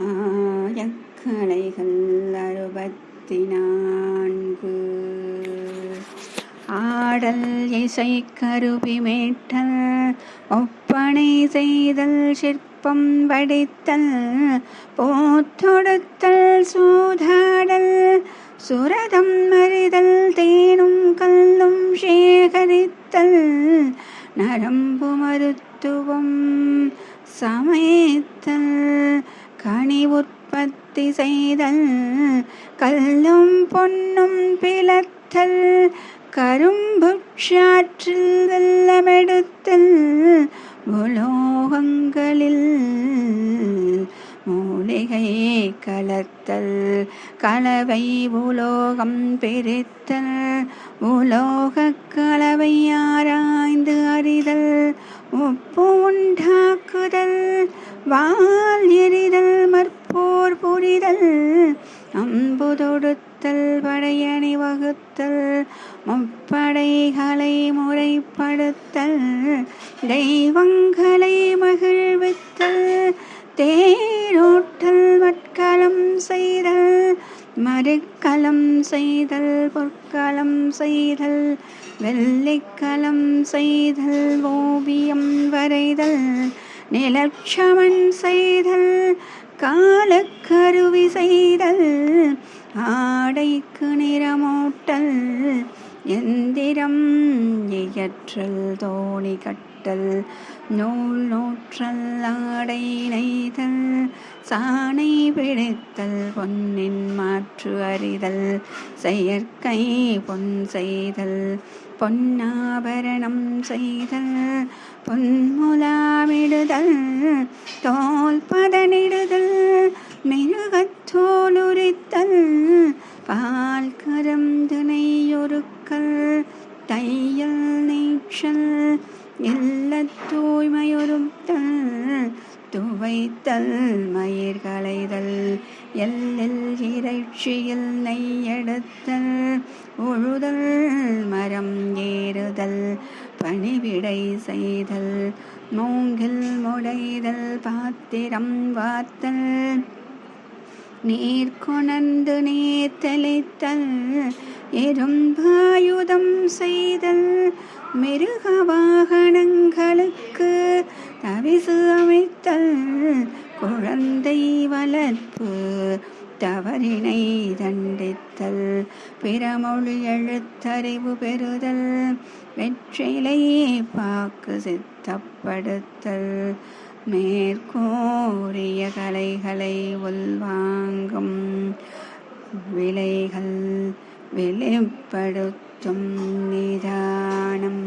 ஆயக்கலைகள் 64. ஆடல் இசை கருவி மேட்டல் ஒப்பனை செய்தல் சிற்பம் வடித்தல் போத்தொடுத்தல் சூதாடல் சுரதம் அறிதல் தேனும் கல்லும் சேகரித்தல் நரம்பு மருத்துவம் சமைத்தல் கனி உற்பத்தி செய்தல் கல்லும் பொன்னும் பிளத்தல் கரும்பு சாற்றில் வெள்ளமெடுத்தல் உலோகங்களில் மூலிகை கலத்தல் கலவை உலோகம் பிரித்தல் உலோகக் கலவை ஆராய்ந்து அறிதல் உப்பு உண்டாக்குதல் வாள் எறிதல் மற்போர் புரிதல் அம்பு தொடுத்தல் படையணி வகுத்தல் முப்படைகளை முறைப்படுத்தல் தெய்வங்களை மகிழ்வித்தல் தேரோட்டல் மட்களம் செய்தல் மறுக்களம் செய்தல் பொற்களம் செய்தல் வெள்ளிக்களம் செய்தல் ஓவியம் வரைதல் நிலச்சமன் செய்தல் காலக்கருவி செய்தல் ஆடைக்கு நிறமூட்டல் எந்திரம் இயற்றல் தோணி கட்டல் நூல் நூற்றல் ஆடை நெய்தல் சாணை பிடித்தல் பொன்னின் மாற்று அறிதல் செயற்கை பொன் செய்தல் பொன்னாபரணம் செய்தல் பொன்முலாமிடுதல் தோல் பதனிடுதல் மிருகத்தோல் உரித்தல் பால் கறந்து நெய்யொருக்கல் தையல் நீச்சல் இல்லத் தூய்மையொருத்தல் துவைத்தல் மயிர் களைதல் எல்லில் இறைச்சியில் நெய்யெடுத்தல் உழுதல் மரம் ஏறுதல் பணிவிடை செய்தல் மூங்கில் முடைதல் பாத்திரம் வார்த்தல் நீர் கொணர்ந்து நீர் தெளித்தல் எறும்பாயுதம் செய்தல் மிருக வாகனங்களுக்கு தவிசு அமைத்தல் குழந்தை வளர்ப்பு தவறினை தண்டித்தல் பிறமொழி எழுத்தறிவு பெறுதல் வெற்றிலை பாக்கு சித்தப்படுத்தல் மேற்கூறிய கலைகளை உள்வாங்கும் விலைகள் வெளிப்படுத்தும் நிதானம்.